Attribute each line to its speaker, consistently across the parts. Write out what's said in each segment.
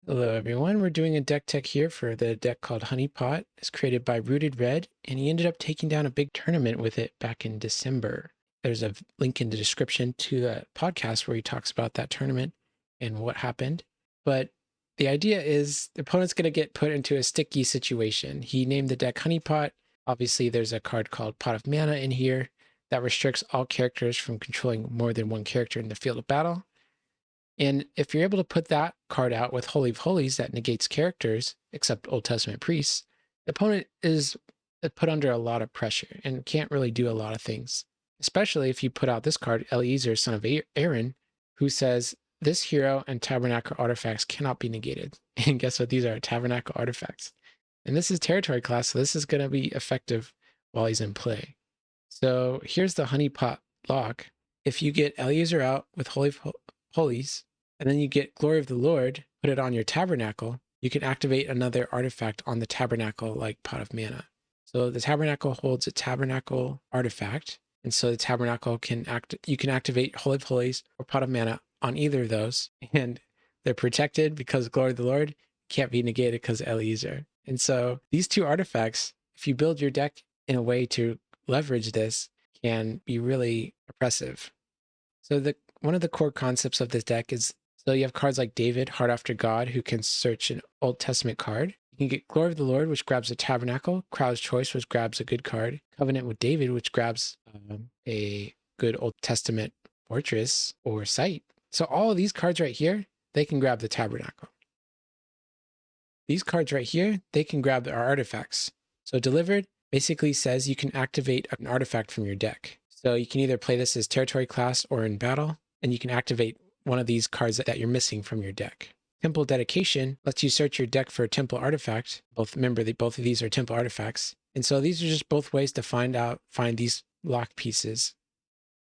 Speaker 1: Hello everyone, we're doing a deck tech here for the deck called Honey Pot. It's created by Rooted Red, and he ended up taking down a big tournament with it back in December. There's a link in the description to the podcast where he talks about that tournament and what happened. But the idea is the opponent's going to get put into a sticky situation. He named the deck Honey Pot. Obviously, there's a card called Pot of Manna in here that restricts all characters from controlling more than one character in the field of battle. And if you're able to put that card out with Holy of Holies that negates characters, except Old Testament priests, the opponent is put under a lot of pressure and can't really do a lot of things. Especially if you put out this card, Eliezer, son of Aaron, who says, this hero and tabernacle artifacts cannot be negated. And guess what? These are tabernacle artifacts. And this is territory class, so this is going to be effective while he's in play. So here's the Honey Pot lock. If you get Eliezer out with Holy of Holies, and then you get Glory of the Lord, put it on your tabernacle, you can activate another artifact on the tabernacle like Pot of Manna. So the tabernacle holds a tabernacle artifact, and so the tabernacle you can activate Holy of Holies or Pot of Manna on either of those, and they're protected because Glory of the Lord can't be negated because Eliezer. And so these two artifacts, if you build your deck in a way to leverage this, can be really oppressive. So one of the core concepts of this deck is, so you have cards like David, Heart After God, who can search an Old Testament card. You can get Glory of the Lord, which grabs a Tabernacle, Crowd's Choice, which grabs a good card, Covenant with David, which grabs a good Old Testament fortress or site. So all of these cards right here, they can grab the Tabernacle. These cards right here, they can grab our artifacts. So Delivered basically says you can activate an artifact from your deck. So you can either play this as territory class or in battle, and you can activate one of these cards that you're missing from your deck. Temple Dedication lets you search your deck for a temple artifact. Remember that both of these are temple artifacts. And so these are just both ways to find these lock pieces.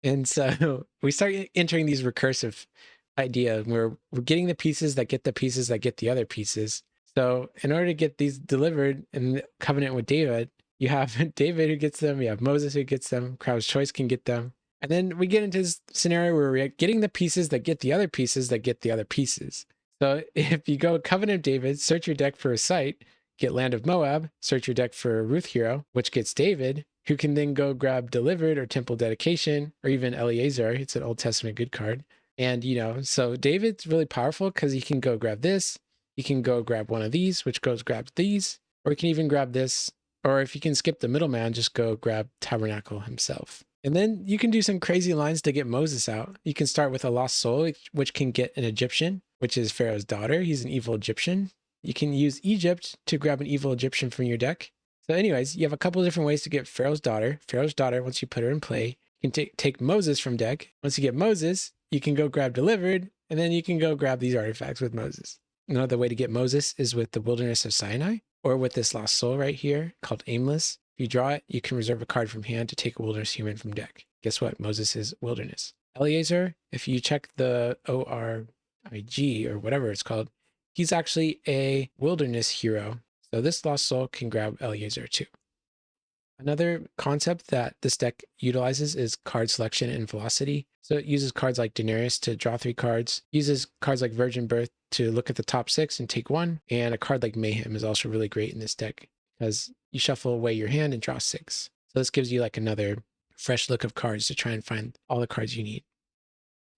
Speaker 1: And so we start entering these recursive idea where we're getting the pieces that get the pieces that get the other pieces. So in order to get these delivered in the Covenant with David, you have David who gets them, you have Moses who gets them, Crowd's Choice can get them. And then we get into this scenario where we're getting the pieces that get the other pieces that get the other pieces. So if you go Covenant of David, search your deck for a site, get Land of Moab, search your deck for a Ruth hero, which gets David, who can then go grab Delivered or Temple Dedication, or even Eliezer. It's an Old Testament good card. And, so David's really powerful because he can go grab this. He can go grab one of these, which grabs these, or he can even grab this. Or if you can skip the middleman, just go grab Tabernacle himself. And then you can do some crazy lines to get Moses out. You can start with a Lost Soul, which can get an Egyptian, which is Pharaoh's daughter. He's an evil Egyptian. You can use Egypt to grab an evil Egyptian from your deck. So anyways, you have a couple of different ways to get Pharaoh's daughter. Pharaoh's daughter, once you put her in play, you can take Moses from deck. Once you get Moses, you can go grab Delivered, and then you can go grab these artifacts with Moses. Another way to get Moses is with the Wilderness of Sinai, or with this Lost Soul right here called Aimless. If you draw it, you can reserve a card from hand to take a Wilderness human from deck. Guess what? Moses is Wilderness. Eliezer, if you check the ORIG or whatever it's called, he's actually a Wilderness hero. So this Lost Soul can grab Eliezer too. Another concept that this deck utilizes is card selection and velocity. So it uses cards like Denarius to draw 3 cards, uses cards like Virgin Birth to look at the top 6 and take 1, and a card like Mayhem is also really great in this deck because you shuffle away your hand and draw 6. So this gives you like another fresh look of cards to try and find all the cards you need.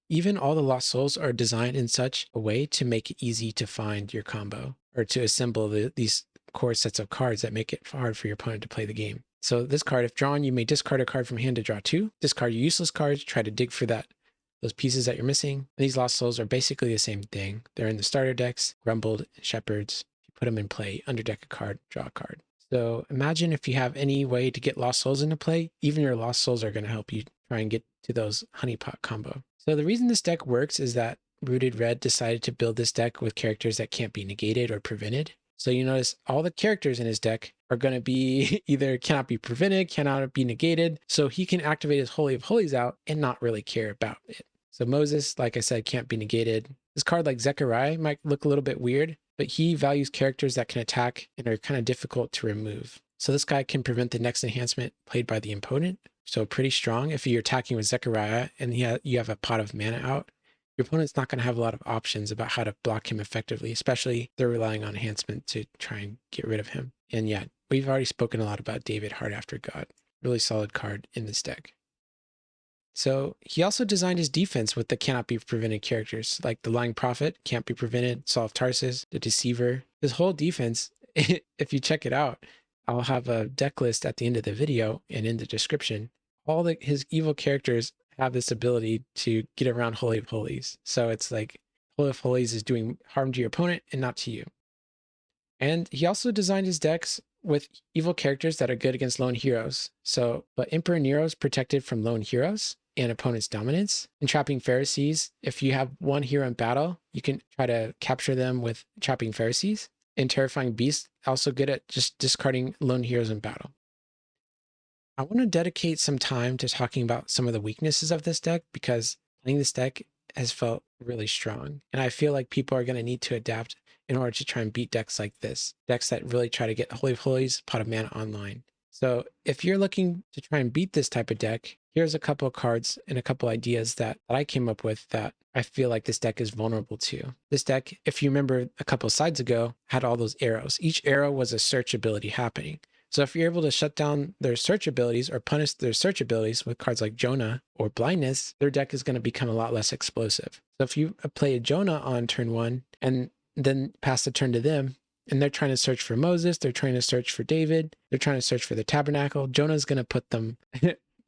Speaker 1: Even all the Lost Souls are designed in such a way to make it easy to find your combo or to assemble these core sets of cards that make it hard for your opponent to play the game. So this card, if drawn, you may discard a card from hand to draw 2. Discard your useless cards, try to dig for those pieces that you're missing. And these Lost Souls are basically the same thing. They're in the starter decks, Grumbled, and Shepherds. If you put them in play, underdeck a card, draw a card. So imagine if you have any way to get Lost Souls into play, even your Lost Souls are going to help you try and get to those honeypot combo. So the reason this deck works is that Rooted Red decided to build this deck with characters that can't be negated or prevented. So you notice all the characters in his deck are going to be either cannot be prevented, cannot be negated. So he can activate his Holy of Holies out and not really care about it. So Moses, like I said, can't be negated. This card like Zechariah might look a little bit weird, but he values characters that can attack and are kind of difficult to remove. So this guy can prevent the next enhancement played by the opponent. So pretty strong if you're attacking with Zechariah and you have a Pot of Manna out. your opponent's not going to have a lot of options about how to block him effectively, especially if they're relying on enhancement to try and get rid of him. And yeah, we've already spoken a lot about David, Heart After God. Really solid card in this deck. So he also designed his defense with the cannot be prevented characters, like the Lying Prophet, can't be prevented, Saul of Tarsus, the Deceiver. His whole defense, if you check it out, I'll have a deck list at the end of the video and in the description. His evil characters have this ability to get around Holy of Holies. So it's like Holy of Holies is doing harm to your opponent and not to you. And he also designed his decks with evil characters that are good against lone heroes. So, but Emperor Nero is protected from lone heroes and opponent's dominance. Entrapping Pharisees, if you have one hero in battle, you can try to capture them with Entrapping Pharisees. And Terrifying Beast, also good at just discarding lone heroes in battle. I want to dedicate some time to talking about some of the weaknesses of this deck because playing this deck has felt really strong. And I feel like people are going to need to adapt in order to try and beat decks like this. Decks that really try to get Holy of Holies, Pot of Manna online. So if you're looking to try and beat this type of deck, here's a couple of cards and a couple ideas that I came up with that I feel like this deck is vulnerable to. This deck, if you remember a couple of sides ago, had all those arrows. Each arrow was a search ability happening. So if you're able to shut down their search abilities or punish their search abilities with cards like Jonah or Blindness, their deck is going to become a lot less explosive. So if you play a Jonah on turn 1 and then pass the turn to them, and they're trying to search for Moses, they're trying to search for David, they're trying to search for the tabernacle, Jonah's going to put them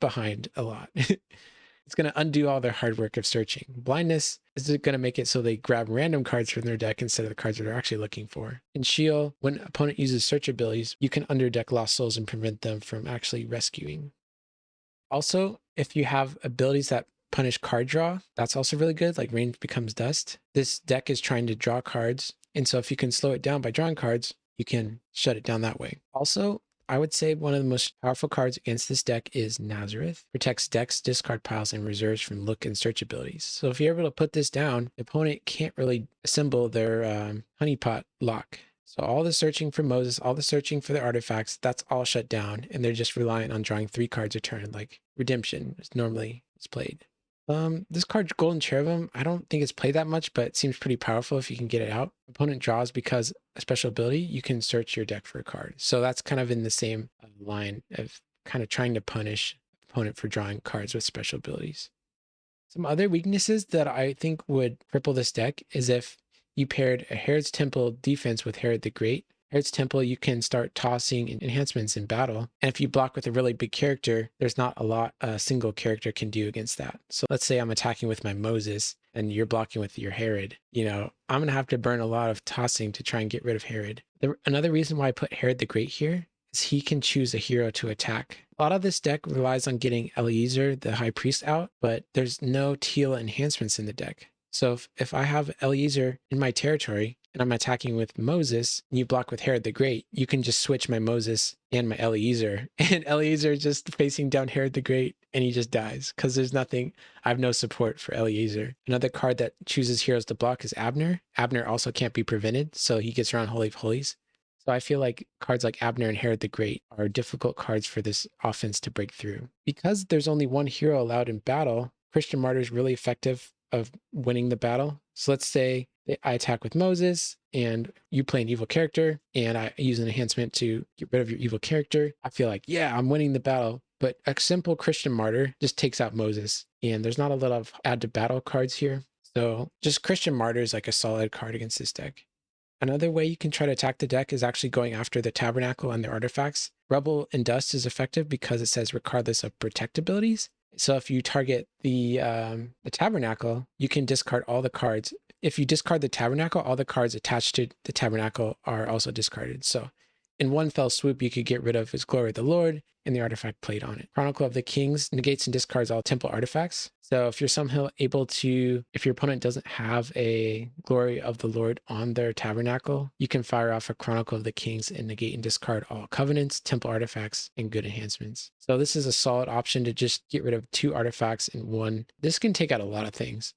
Speaker 1: behind a lot. It's going to undo all their hard work of searching. Blindness is going to make it so they grab random cards from their deck instead of the cards that they're actually looking for. In Sheol, when an opponent uses search abilities, you can underdeck Lost Souls and prevent them from actually rescuing. Also, if you have abilities that punish card draw, that's also really good, like Rain Becomes Dust. This deck is trying to draw cards, and so if you can slow it down by drawing cards, you can shut it down that way. Also, I would say one of the most powerful cards against this deck is Nazareth. Protects decks, discard piles, and reserves from look and search abilities. So if you're able to put this down, the opponent can't really assemble their honeypot lock. So all the searching for Moses, all the searching for the artifacts, that's all shut down. And they're just reliant on drawing 3 cards a turn, like Redemption is normally played. This card, Golden Cherubim, I don't think it's played that much, but it seems pretty powerful if you can get it out. Opponent draws because a special ability, you can search your deck for a card. So that's kind of in the same line of kind of trying to punish opponent for drawing cards with special abilities. Some other weaknesses that I think would cripple this deck is if you paired a Herod's Temple defense with Herod the Great. Herod's Temple, you can start tossing enhancements in battle. And if you block with a really big character, there's not a lot a single character can do against that. So let's say I'm attacking with my Moses and you're blocking with your Herod. You know, I'm going to have to burn a lot of tossing to try and get rid of Herod. Another reason why I put Herod the Great here is he can choose a hero to attack. A lot of this deck relies on getting Eliezer, the High Priest, out, but there's no teal enhancements in the deck. So if I have Eliezer in my territory, and I'm attacking with Moses, and you block with Herod the Great, you can just switch my Moses and my Eliezer. And Eliezer is just facing down Herod the Great, and he just dies because there's nothing, I have no support for Eliezer. Another card that chooses heroes to block is Abner. Abner also can't be prevented, so he gets around Holy of Holies. So I feel like cards like Abner and Herod the Great are difficult cards for this offense to break through. Because there's only one hero allowed in battle, Christian Martyr is really effective of winning the battle. So let's say I attack with Moses and you play an evil character and I use an enhancement to get rid of your evil character. I feel like, yeah, I'm winning the battle. But a simple Christian Martyr just takes out Moses. And there's not a lot of add to battle cards here. So just Christian Martyr is like a solid card against this deck. Another way you can try to attack the deck is actually going after the Tabernacle and the artifacts. Rubble and Dust is effective because it says regardless of protect abilities. So if you target the Tabernacle, you can discard all the cards. If you discard the Tabernacle, all the cards attached to the Tabernacle are also discarded. So in one fell swoop, you could get rid of his Glory of the Lord and the artifact played on it. Chronicle of the Kings negates and discards all temple artifacts. So if you're somehow able to, if your opponent doesn't have a Glory of the Lord on their Tabernacle, you can fire off a Chronicle of the Kings and negate and discard all covenants, temple artifacts, and good enhancements. So this is a solid option to just get rid of 2 artifacts in one. This can take out a lot of things.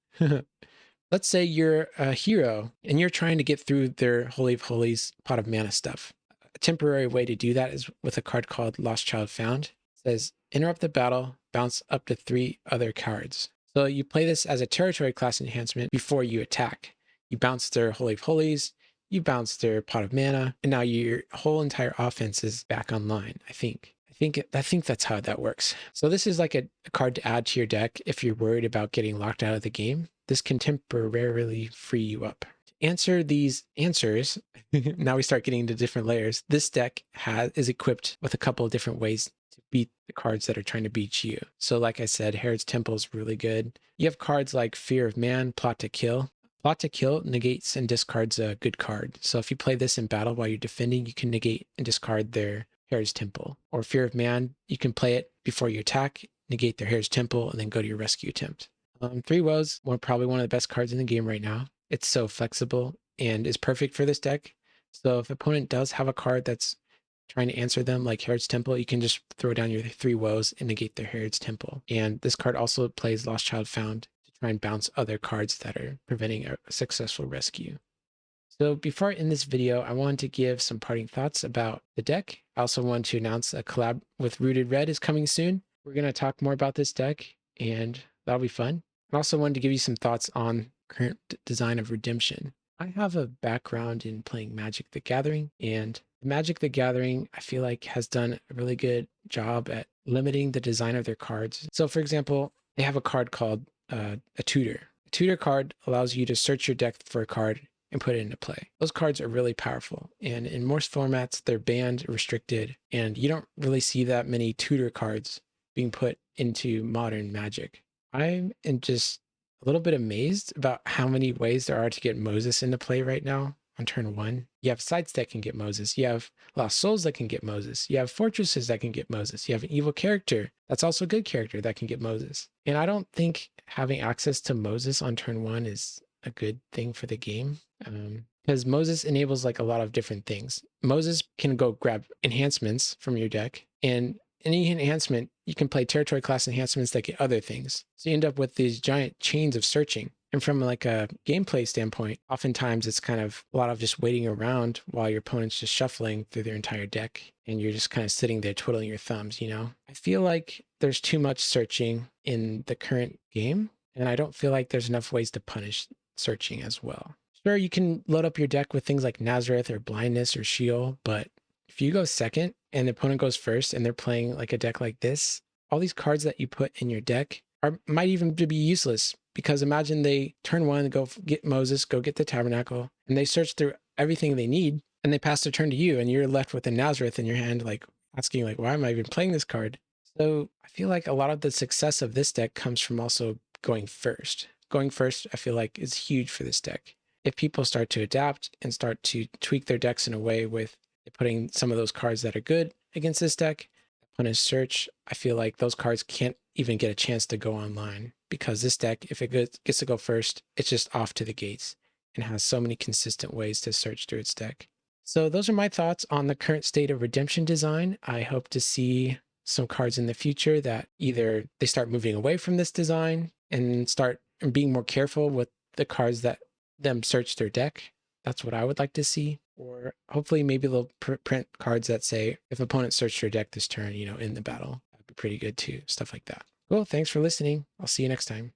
Speaker 1: Let's say you're a hero and you're trying to get through their Holy of Holies Pot of Manna stuff. A temporary way to do that is with a card called Lost Child Found. It says, interrupt the battle, bounce up to 3 other cards. So you play this as a territory class enhancement before you attack. You bounce their Holy of Holies, you bounce their Pot of Manna, and now your whole entire offense is back online, I think. I think that's how that works. So this is like a card to add to your deck if you're worried about getting locked out of the game. This can temporarily free you up. To answer these answers, now we start getting into different layers. This deck is equipped with a couple of different ways to beat the cards that are trying to beat you. So like I said, Herod's Temple is really good. You have cards like Fear of Man, Plot to Kill. Plot to Kill negates and discards a good card. So if you play this in battle while you're defending, you can negate and discard their Herod's Temple. Or Fear of Man, you can play it before you attack, negate their Herod's Temple, and then go to your rescue attempt. 3 Woes, probably one of the best cards in the game right now. It's so flexible and is perfect for this deck. So if opponent does have a card that's trying to answer them like Herod's Temple, you can just throw down your 3 Woes and negate their Herod's Temple. And this card also plays Lost Child Found to try and bounce other cards that are preventing a successful rescue. So before I end this video, I wanted to give some parting thoughts about the deck. I also want to announce a collab with Rooted Red is coming soon. We're going to talk more about this deck, and that'll be fun. I also wanted to give you some thoughts on current design of Redemption. I have a background in playing Magic the Gathering, and Magic the Gathering, I feel like, has done a really good job at limiting the design of their cards. So for example, they have a card called a tutor. A tutor card allows you to search your deck for a card and put it into play. Those cards are really powerful, and in most formats, they're banned, restricted, and you don't really see that many tutor cards being put into modern Magic. I am just a little bit amazed about how many ways there are to get Moses into play right now on turn 1. You have sites that can get Moses. You have Lost Souls that can get Moses. You have fortresses that can get Moses. You have an evil character that's also a good character that can get Moses. And I don't think having access to Moses on turn 1 is a good thing for the game. Because Moses enables like a lot of different things. Moses can go grab enhancements from your deck, and any enhancement, you can play territory class enhancements that get other things. So you end up with these giant chains of searching. And from like a gameplay standpoint, oftentimes it's kind of a lot of just waiting around while your opponent's just shuffling through their entire deck, and you're just kind of sitting there twiddling your thumbs, you know? I feel like there's too much searching in the current game, and I don't feel like there's enough ways to punish searching as well. Sure, you can load up your deck with things like Nazareth or Blindness or Sheol, but if you go second and the opponent goes first and they're playing like a deck like this, all these cards that you put in your deck might even be useless, because imagine they turn 1, go get Moses, go get the Tabernacle, and they search through everything they need, and they pass their turn to you, and you're left with a Nazareth in your hand, like asking like, why am I even playing this card? So I feel like a lot of the success of this deck comes from also going first. Going first, I feel like, is huge for this deck. If people start to adapt and start to tweak their decks in a way with putting some of those cards that are good against this deck on his search, I feel like those cards can't even get a chance to go online, because this deck, if it gets to go first, it's just off to the gates and has so many consistent ways to search through its deck. So those are my thoughts on the current state of Redemption design. I hope to see some cards in the future that either they start moving away from this design and start being more careful with the cards that them search their deck. That's what I would like to see. Or hopefully maybe they'll print cards that say, if opponents search your deck this turn, you know, in the battle. That'd be pretty good too. Stuff like that. Cool. Thanks for listening. I'll see you next time.